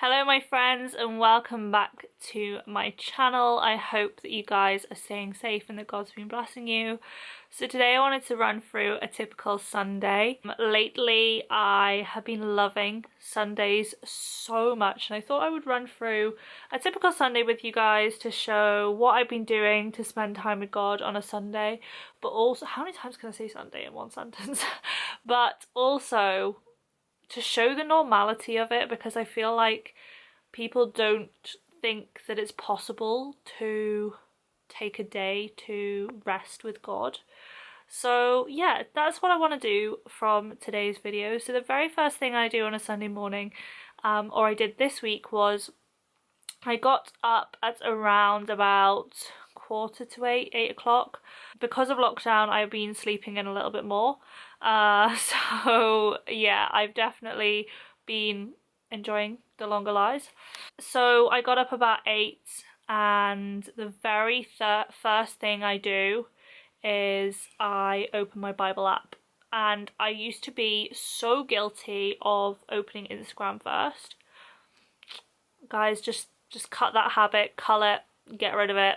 Hello my friends and welcome back to my channel. I hope that you guys are staying safe and that God's been blessing you. So today I wanted to run through a typical Sunday. Lately I have been loving Sundays so much and I thought I would run through a typical Sunday with you guys to show what I've been doing to spend time with God on a Sunday, but also, how many times can I say Sunday in one sentence? But also to show the normality of it, because I feel like people don't think that it's possible to take a day to rest with God. So yeah, that's what I want to do from today's video. So the very first thing I do on a Sunday morning, or I did this week, was I got up at around about 7:45, 8 o'clock. Because of lockdown, I've been sleeping in a little bit more. So yeah, I've definitely been enjoying the longer lies. So I got up about 8 and the very first thing I do is I open my Bible app. And I used to be so guilty of opening Instagram first. Guys, just cut that habit, cull it, get rid of it,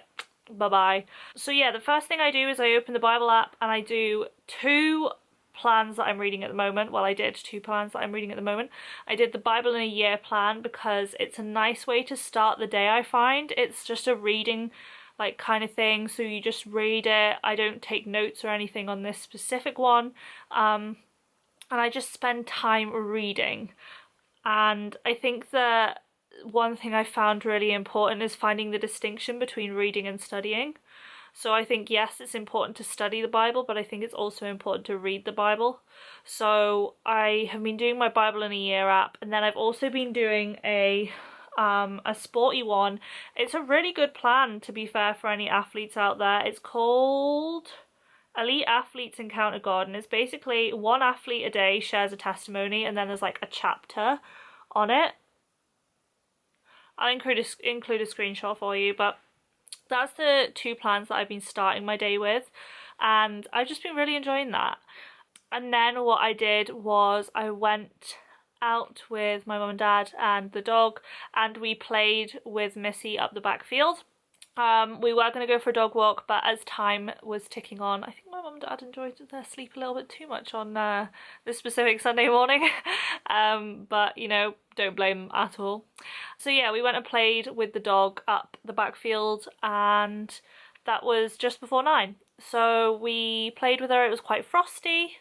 bye-bye. So yeah, the first thing I do is I open the Bible app and I do two plans that I'm reading at the moment. Well, I did two plans that I'm reading at the moment. I did the Bible in a Year plan because it's a nice way to start the day, I find. It's just a reading like kind of thing, so you just read it. I don't take notes or anything on this specific one, and I just spend time reading. And I think that one thing I found really important is finding the distinction between reading and studying. So I think, yes, it's important to study the Bible, but I think it's also important to read the Bible. So I have been doing my Bible in a Year app, and then I've also been doing a sporty one. It's a really good plan, to be fair, for any athletes out there. It's called Elite Athletes Encounter God, and it's basically one athlete a day shares a testimony, and then there's like a chapter on it. I'll include a screenshot for you, but that's the two plans that I've been starting my day with, and I've just been really enjoying that. And then what I did was I went out with my mum and dad and the dog, and we played with Missy up the back field. We were going to go for a dog walk, but as time was ticking on, I think my mum and dad enjoyed their sleep a little bit too much on this specific Sunday morning. But you know, don't blame them at all. So yeah, we went and played with the dog up the backfield, and that was just before 9. So we played with her. It was quite frosty,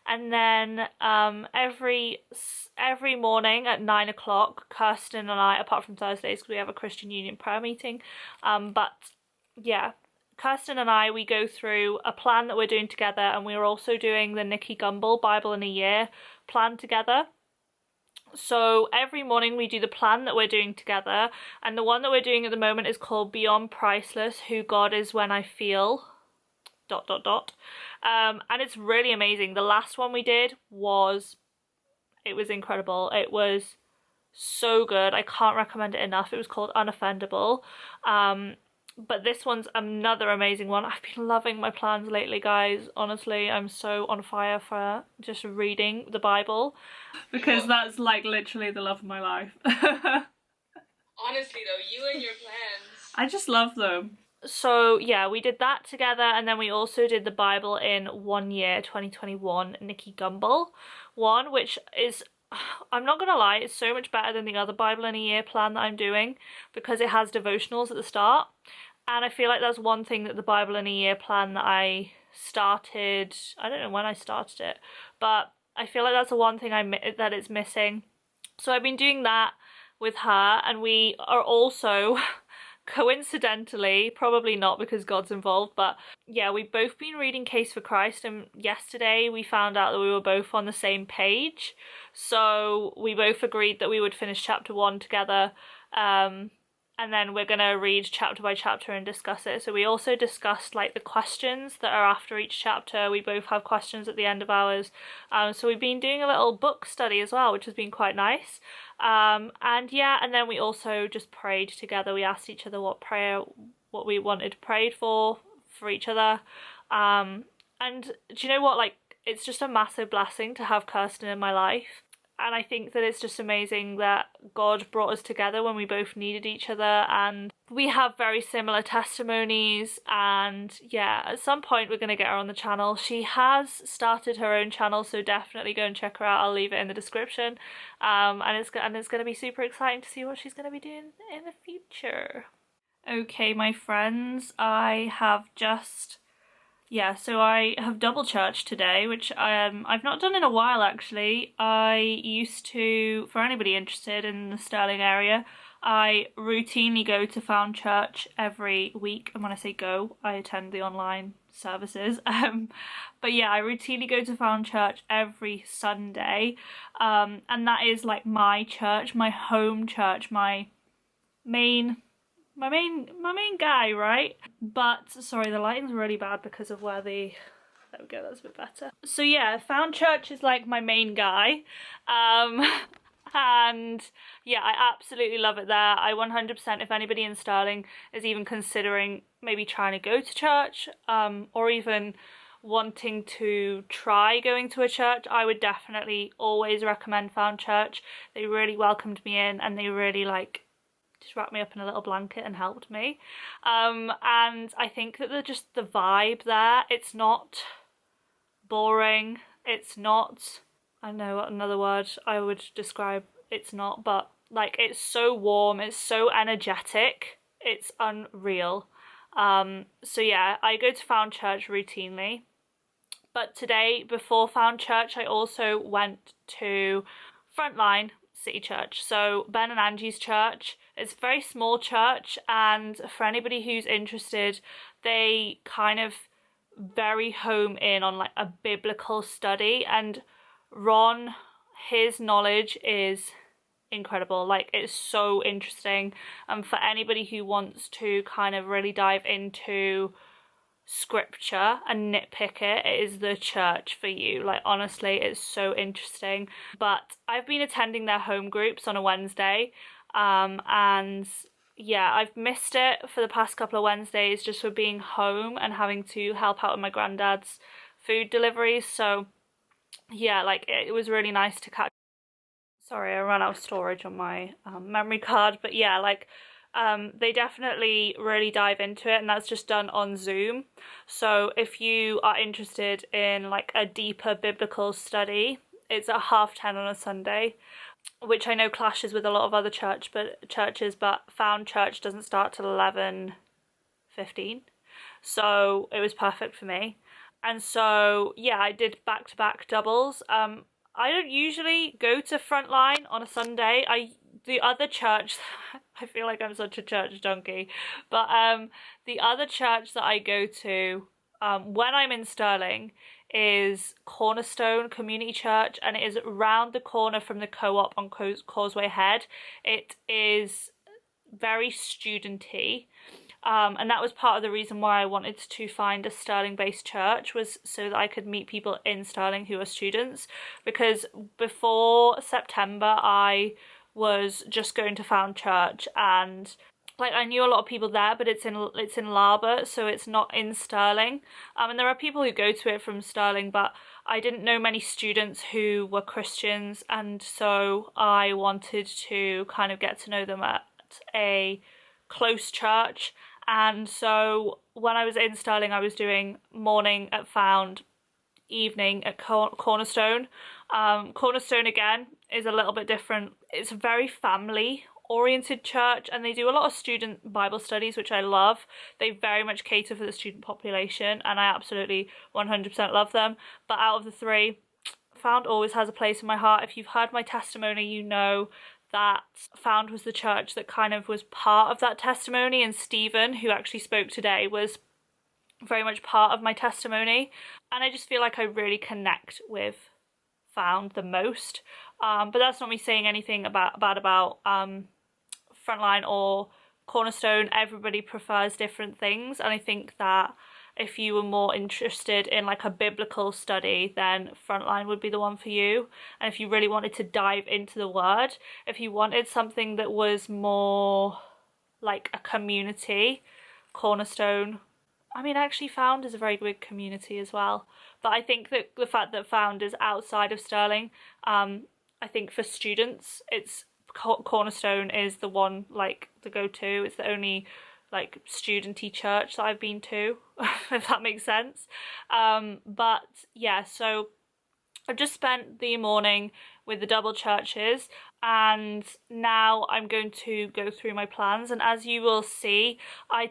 and then every morning at 9 o'clock, Kirsten and I, apart from Thursdays because we have a Christian Union prayer meeting, but yeah, Kirsten and I, we go through a plan that we're doing together, and we're also doing the Nicky Gumbel Bible in a Year plan together. So every morning we do the plan that we're doing together, and the one that we're doing at the moment is called Beyond Priceless, Who God Is When I Feel ... And it's really amazing. The last one we did was incredible. It was so good. I can't recommend it enough. It was called Unoffendable. But this one's another amazing one. I've been loving my plans lately, guys. Honestly, I'm so on fire for just reading the Bible, because that's like literally the love of my life. Honestly though, you and your plans. I just love them. So yeah, we did that together, and then we also did the Bible in 1 Year 2021 Nicky Gumbel one, which is, I'm not gonna lie, it's so much better than the other Bible in a Year plan that I'm doing, because it has devotionals at the start. And I feel like that's one thing that the Bible in a Year plan that I started, I don't know when I started it, but I feel like that's the one thing that it's missing. So I've been doing that with her, and we are also coincidentally, probably not because God's involved, but yeah, we've both been reading Case for Christ, and yesterday we found out that we were both on the same page. So we both agreed that we would finish chapter 1 together, and then we're gonna read chapter by chapter and discuss it. So we also discussed like the questions that are after each chapter. We both have questions at the end of ours. So we've been doing a little book study as well, which has been quite nice. And yeah, and then we also just prayed together. We asked each other what we wanted prayed for each other. And do you know what, like, it's just a massive blessing to have Kirsten in my life. And I think that it's just amazing that God brought us together when we both needed each other, and we have very similar testimonies. And yeah, at some point we're going to get her on the channel. She has started her own channel, so definitely go and check her out. I'll leave it in the description. And it's going to be super exciting to see what she's going to be doing in the future. Okay, my friends, I have just... yeah, so I have double church today, which I've not done in a while actually. I used to, for anybody interested in the Stirling area, I routinely go to Found Church every week. And when I say go, I attend the online services. But yeah, I routinely go to Found Church every Sunday. And that is like my church, my home church, my main guy, right? But sorry, the lighting's really bad because of where the... there we go, that's a bit better. So yeah, Found Church is like my main guy. And yeah, I absolutely love it there. I 100%, if anybody in Stirling is even considering maybe trying to go to church, or even wanting to try going to a church, I would definitely always recommend Found Church. They really welcomed me in, and they really like just wrapped me up in a little blanket and helped me. And I think that just the vibe there, it's not boring, it's not, I don't know what another word I would describe it's not, but like it's so warm, it's so energetic, it's unreal. So yeah, I go to Found Church routinely. But today, before Found Church, I also went to Frontline City Church. So Ben and Angie's church. It's a very small church, and for anybody who's interested, they kind of very home in on like a biblical study, and Ron, his knowledge is incredible. Like, it's so interesting, and for anybody who wants to kind of really dive into scripture and nitpick it, it is the church for you. Like, honestly, it's so interesting. But I've been attending their home groups on a Wednesday, and yeah, I've missed it for the past couple of Wednesdays just for being home and having to help out with my granddad's food deliveries. So yeah, like it was really nice to catch... sorry, I ran out of storage on my memory card. But yeah, like they definitely really dive into it, and that's just done on Zoom. So if you are interested in like a deeper biblical study, it's at 10:30 on a Sunday, which I know clashes with a lot of other churches, but Found Church doesn't start till 11:15, so it was perfect for me. And so yeah, I did back-to-back doubles. I don't usually go to Frontline on a Sunday. The other church, I feel like I'm such a church junkie, but the other church that I go to when I'm in Stirling is Cornerstone Community Church, and it is round the corner from the Co-op on Causeway Head. It is very studenty, and that was part of the reason why I wanted to find a Stirling-based church, was so that I could meet people in Stirling who are students, because before September I was just going to Found Church, and like I knew a lot of people there, but it's in Larbert, so it's not in Stirling. And there are people who go to it from Stirling, but I didn't know many students who were Christians, and so I wanted to kind of get to know them at a close church. And so when I was in Stirling, I was doing morning at Found, evening at Cornerstone. Cornerstone again is a little bit different. It's a very family oriented church, and they do a lot of student Bible studies, which I love. They very much cater for the student population, and I absolutely 100% love them. But out of the three, Found always has a place in my heart. If you've heard my testimony, you know that Found was the church that kind of was part of that testimony, and Stephen, who actually spoke today, was very much part of my testimony, and I just feel like I really connect with Found the most. But that's not me saying anything bad about Frontline or Cornerstone. Everybody prefers different things, and I think that if you were more interested in like a biblical study, then Frontline would be the one for you. And if you really wanted to dive into the word, if you wanted something that was more like a community, Cornerstone. I mean, actually Found is a very big community as well, but I think that the fact that Found is outside of Stirling, I think for students, it's Cornerstone is the one, like, the go-to. It's the only like studenty church that I've been to, if that makes sense. But yeah, so I've just spent the morning with the double churches, and now I'm going to go through my plans. And as you will see, I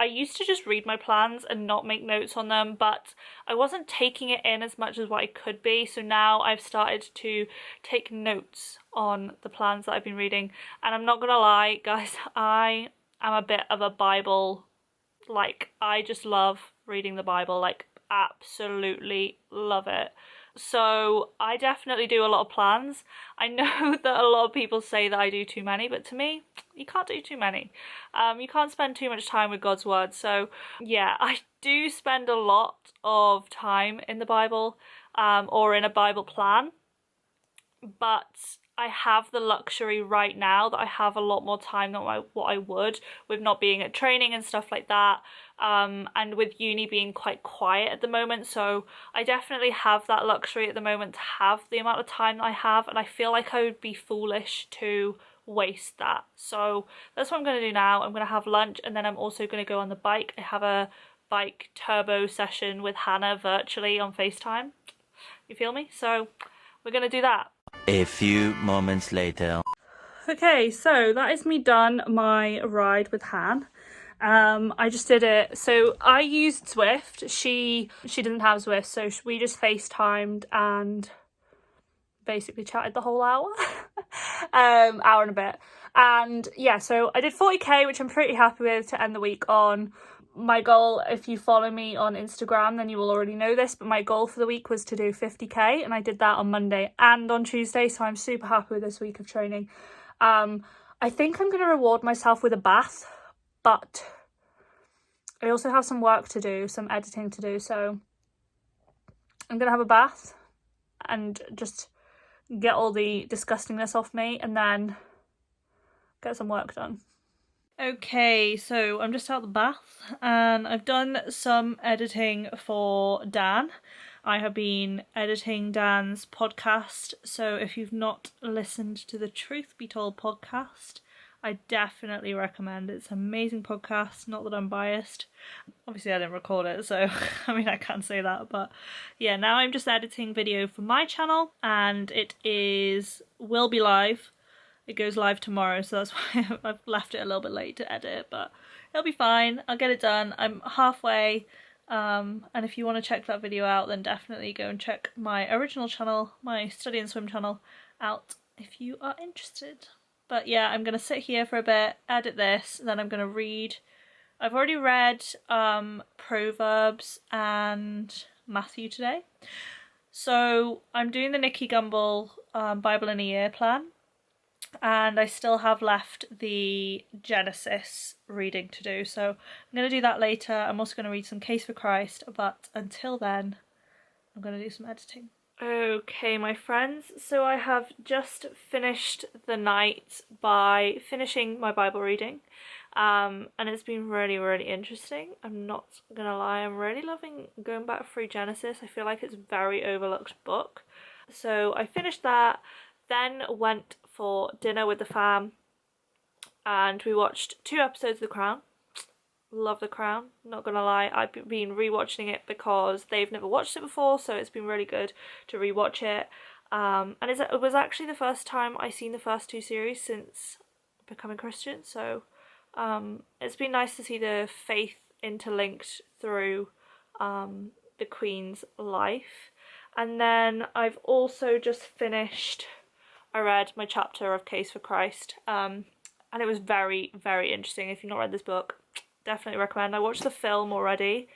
used to just read my plans and not make notes on them, but I wasn't taking it in as much as what I could be. So now I've started to take notes on the plans that I've been reading. And I'm not gonna lie, guys, I am a bit of a Bible, like, I just love reading the Bible, like, absolutely love it. So I definitely do a lot of plans. I know that a lot of people say that I do too many, but to me, you can't do too many. You can't spend too much time with God's word. So yeah, I do spend a lot of time in the Bible, or in a Bible plan, but I have the luxury right now that I have a lot more time than what I would, with not being at training and stuff like that, and with uni being quite quiet at the moment. So I definitely have that luxury at the moment to have the amount of time that I have, and I feel like I would be foolish to waste that. So that's what I'm going to do now. I'm going to have lunch, and then I'm also going to go on the bike. I have a bike turbo session with Hannah virtually on FaceTime. You feel me? So we're going to do that. A few moments later. Okay, so that is me done my ride with Han. I just did it. So I used Zwift. She didn't have Zwift, so we just FaceTimed and basically chatted the whole hour. Hour and a bit. And yeah, so I did 40k, which I'm pretty happy with to end the week on. My goal, if you follow me on Instagram, then you will already know this, but my goal for the week was to do 50k, and I did that on Monday and on Tuesday, so I'm super happy with this week of training. I think I'm going to reward myself with a bath, but I also have some work to do, some editing to do, so I'm going to have a bath and just get all the disgustingness off me, and then get some work done. Okay, so I'm just out of the bath and I've done some editing for Dan. I have been editing Dan's podcast, so if you've not listened to the Truth Be Told podcast, I definitely recommend it. It's an amazing podcast, not that I'm biased. Obviously I didn't record it, so I mean I can't say that, but yeah, now I'm just editing video for my channel, and it will be live. It goes live tomorrow, so that's why I've left it a little bit late to edit it, but it'll be fine. I'll get it done. I'm halfway, and if you want to check that video out, then definitely go and check my original channel, my Study and Swim channel, out if you are interested. But yeah, I'm going to sit here for a bit, edit this, and then I'm going to read. I've already read Proverbs and Matthew today. So I'm doing the Nicky Gumbel Bible in a Year plan. And I still have left the Genesis reading to do, so I'm going to do that later. I'm also going to read some Case for Christ, but until then, I'm going to do some editing. Okay, my friends, so I have just finished the night by finishing my Bible reading, and it's been really, really interesting. I'm not going to lie, I'm really loving going back through Genesis. I feel like it's a very overlooked book. So I finished that, then went for dinner with the fam, and we watched 2 episodes of The Crown. Love The Crown, not gonna lie. I've been rewatching it because they've never watched it before, so it's been really good to rewatch it. And it was actually the first time I've seen the first 2 series since becoming Christian, so it's been nice to see the faith interlinked through the Queen's life. And then I've also just finished, I read my chapter of Case for Christ, and it was very, very interesting. If you've not read this book, definitely recommend. I watched the film already,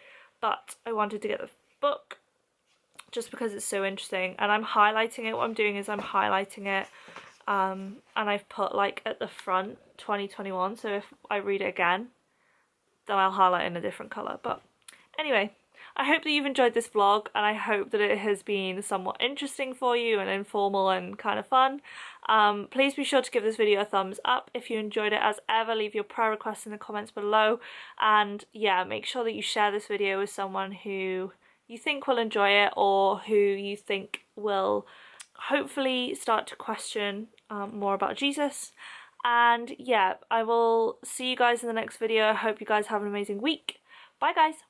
but I wanted to get the book just because it's so interesting, and I'm highlighting it. What I'm doing is I'm highlighting it, and I've put like at the front 2021, so if I read it again, then I'll highlight in a different colour. But anyway, I hope that you've enjoyed this vlog, and I hope that it has been somewhat interesting for you and informal and kind of fun. Please be sure to give this video a thumbs up if you enjoyed it. As ever, leave your prayer requests in the comments below, and yeah, make sure that you share this video with someone who you think will enjoy it, or who you think will hopefully start to question more about Jesus. And yeah, I will see you guys in the next video. I hope you guys have an amazing week. Bye guys.